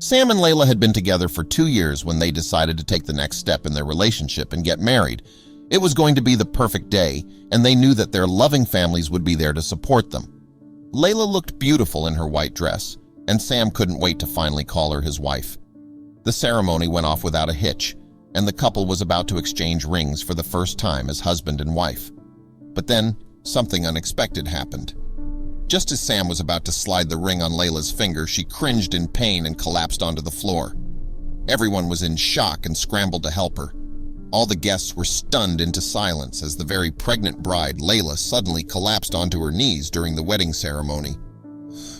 Sam and Layla had been together for 2 years when they decided to take the next step in their relationship and get married. It was going to be the perfect day, and they knew that their loving families would be there to support them. Layla looked beautiful in her white dress, and Sam couldn't wait to finally call her his wife. The ceremony went off without a hitch, and the couple was about to exchange rings for the first time as husband and wife. But then, something unexpected happened. Just as Sam was about to slide the ring on Layla's finger, she cringed in pain and collapsed onto the floor. Everyone was in shock and scrambled to help her. All the guests were stunned into silence as the very pregnant bride, Layla, suddenly collapsed onto her knees during the wedding ceremony.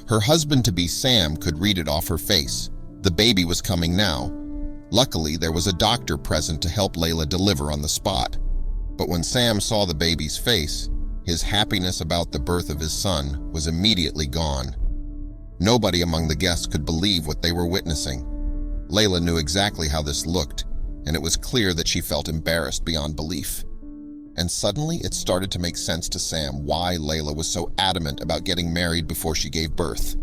Her husband-to-be Sam could read it off her face. The baby was coming now. Luckily, there was a doctor present to help Layla deliver on the spot. But when Sam saw the baby's face, his happiness about the birth of his son was immediately gone. Nobody among the guests could believe what they were witnessing. Layla knew exactly how this looked, and it was clear that she felt embarrassed beyond belief. And suddenly it started to make sense to Sam why Layla was so adamant about getting married before she gave birth.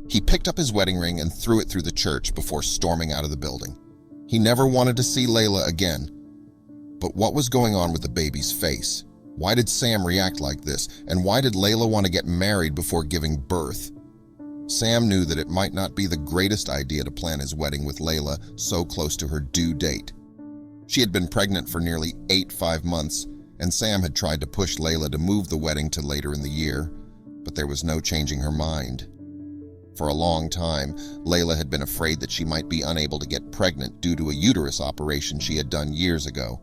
He picked up his wedding ring and threw it through the church before storming out of the building. He never wanted to see Layla again. But what was going on with the baby's face? Why did Sam react like this? And why did Layla want to get married before giving birth? Sam knew that it might not be the greatest idea to plan his wedding with Layla so close to her due date. She had been pregnant for nearly 5 months, and Sam had tried to push Layla to move the wedding to later in the year, but there was no changing her mind. For a long time, Layla had been afraid that she might be unable to get pregnant due to a uterus operation she had done years ago.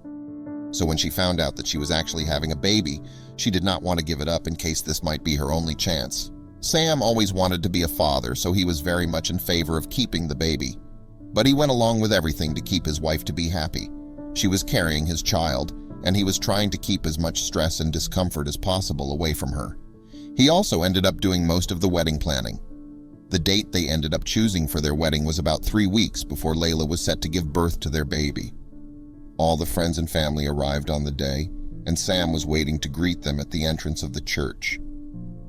So when she found out that she was actually having a baby, she did not want to give it up in case this might be her only chance. Sam always wanted to be a father, so he was very much in favor of keeping the baby. But he went along with everything to keep his wife to be happy. She was carrying his child, and he was trying to keep as much stress and discomfort as possible away from her. He also ended up doing most of the wedding planning. The date they ended up choosing for their wedding was about 3 weeks before Layla was set to give birth to their baby. All the friends and family arrived on the day, and Sam was waiting to greet them at the entrance of the church.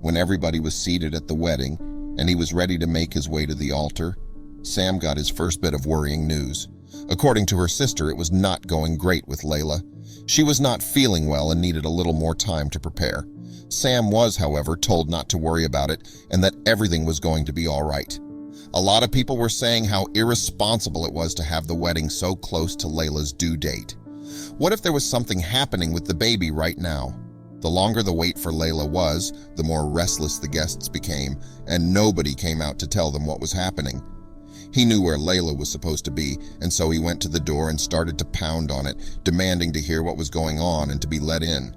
When everybody was seated at the wedding, and he was ready to make his way to the altar, Sam got his first bit of worrying news. According to her sister, it was not going great with Layla. She was not feeling well and needed a little more time to prepare. Sam was, however, told not to worry about it and that everything was going to be all right. A lot of people were saying how irresponsible it was to have the wedding so close to Layla's due date. What if there was something happening with the baby right now? The longer the wait for Layla was, the more restless the guests became, and nobody came out to tell them what was happening. He knew where Layla was supposed to be, and so he went to the door and started to pound on it, demanding to hear what was going on and to be let in.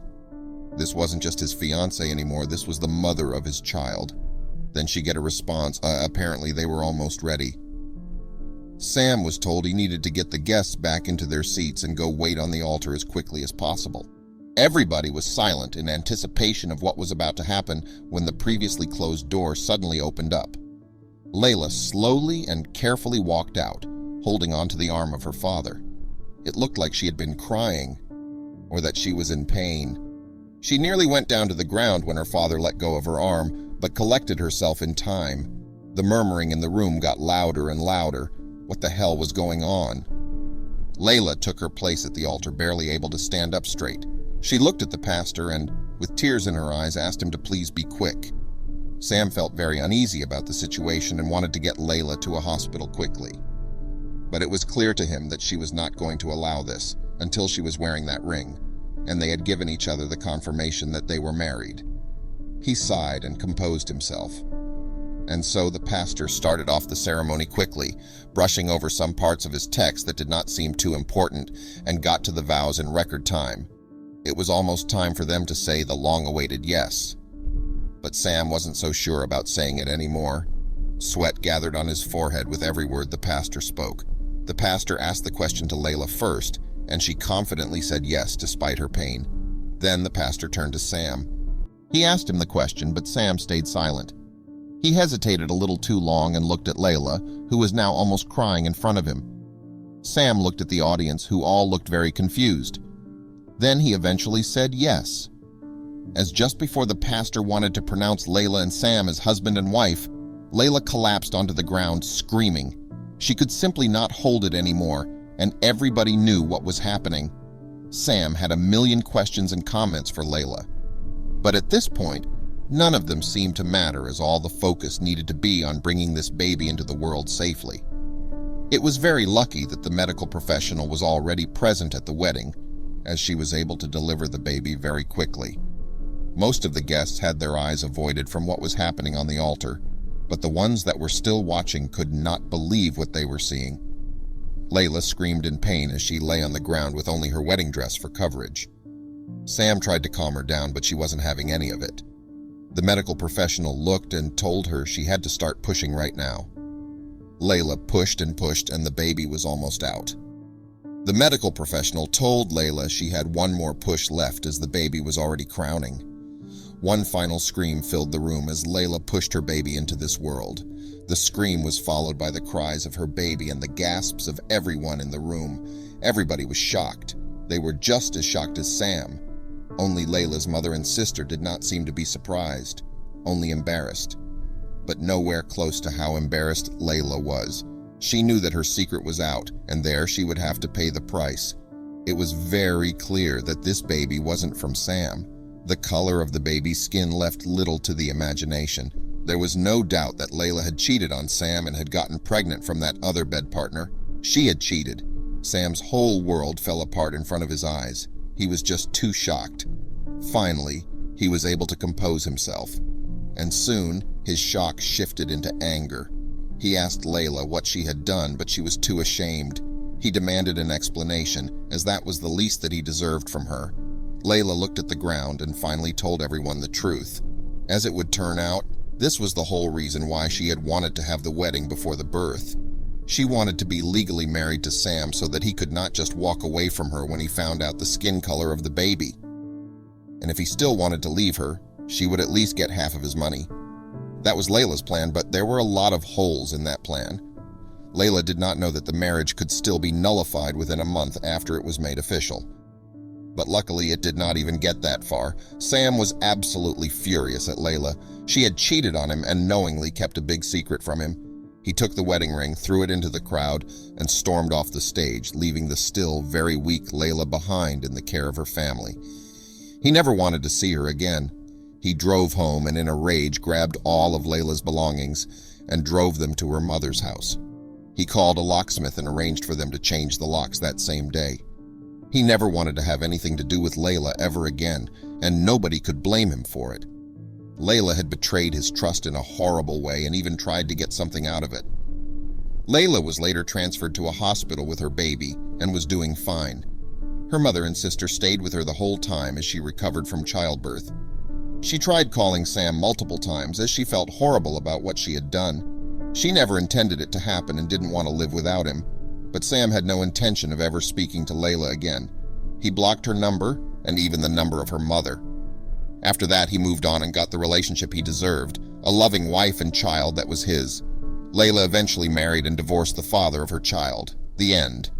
This wasn't just his fiancée anymore, this was the mother of his child. Then she got a response. Apparently they were almost ready. Sam was told he needed to get the guests back into their seats and go wait on the altar as quickly as possible. Everybody was silent in anticipation of what was about to happen when the previously closed door suddenly opened up. Layla slowly and carefully walked out, holding onto the arm of her father. It looked like she had been crying, or that she was in pain. She nearly went down to the ground when her father let go of her arm, but collected herself in time. The murmuring in the room got louder and louder. What the hell was going on? Layla took her place at the altar, barely able to stand up straight. She looked at the pastor and, with tears in her eyes, asked him to please be quick. Sam felt very uneasy about the situation and wanted to get Layla to a hospital quickly. But it was clear to him that she was not going to allow this until she was wearing that ring, and they had given each other the confirmation that they were married. He sighed and composed himself. And so the pastor started off the ceremony quickly, brushing over some parts of his text that did not seem too important, and got to the vows in record time. It was almost time for them to say the long-awaited yes. But Sam wasn't so sure about saying it anymore. Sweat gathered on his forehead with every word the pastor spoke. The pastor asked the question to Layla first, and she confidently said yes despite her pain. Then the pastor turned to Sam. He asked him the question, but Sam stayed silent. He hesitated a little too long and looked at Layla, who was now almost crying in front of him. Sam looked at the audience, who all looked very confused. Then he eventually said yes. As just before the pastor wanted to pronounce Layla and Sam as husband and wife, Layla collapsed onto the ground, screaming. She could simply not hold it anymore, and everybody knew what was happening. Sam had a million questions and comments for Layla. But at this point, none of them seemed to matter, as all the focus needed to be on bringing this baby into the world safely. It was very lucky that the medical professional was already present at the wedding, as she was able to deliver the baby very quickly. Most of the guests had their eyes avoided from what was happening on the altar, but the ones that were still watching could not believe what they were seeing. Layla screamed in pain as she lay on the ground with only her wedding dress for coverage. Sam tried to calm her down, but she wasn't having any of it. The medical professional looked and told her she had to start pushing right now. Layla pushed and pushed, and the baby was almost out. The medical professional told Layla she had one more push left, as the baby was already crowning. One final scream filled the room as Layla pushed her baby into this world. The scream was followed by the cries of her baby and the gasps of everyone in the room. Everybody was shocked. They were just as shocked as Sam. Only Layla's mother and sister did not seem to be surprised, only embarrassed. But nowhere close to how embarrassed Layla was. She knew that her secret was out, and there she would have to pay the price. It was very clear that this baby wasn't from Sam. The color of the baby's skin left little to the imagination. There was no doubt that Layla had cheated on Sam and had gotten pregnant from that other bed partner. She had cheated. Sam's whole world fell apart in front of his eyes. He was just too shocked. Finally, he was able to compose himself. And soon, his shock shifted into anger. He asked Layla what she had done, but she was too ashamed. He demanded an explanation, as that was the least that he deserved from her. Layla looked at the ground and finally told everyone the truth. As it would turn out, this was the whole reason why she had wanted to have the wedding before the birth. She wanted to be legally married to Sam so that he could not just walk away from her when he found out the skin color of the baby. And if he still wanted to leave her, she would at least get half of his money. That was Layla's plan, but there were a lot of holes in that plan. Layla did not know that the marriage could still be nullified within a month after it was made official. But luckily, it did not even get that far. Sam was absolutely furious at Layla. She had cheated on him and knowingly kept a big secret from him. He took the wedding ring, threw it into the crowd, and stormed off the stage, leaving the still very weak Layla behind in the care of her family. He never wanted to see her again. He drove home and in a rage grabbed all of Layla's belongings and drove them to her mother's house. He called a locksmith and arranged for them to change the locks that same day. He never wanted to have anything to do with Layla ever again, and nobody could blame him for it. Layla had betrayed his trust in a horrible way and even tried to get something out of it. Layla was later transferred to a hospital with her baby and was doing fine. Her mother and sister stayed with her the whole time as she recovered from childbirth. She tried calling Sam multiple times as she felt horrible about what she had done. She never intended it to happen and didn't want to live without him, but Sam had no intention of ever speaking to Layla again. He blocked her number and even the number of her mother. After that, he moved on and got the relationship he deserved, a loving wife and child that was his. Layla eventually married and divorced the father of her child. The end.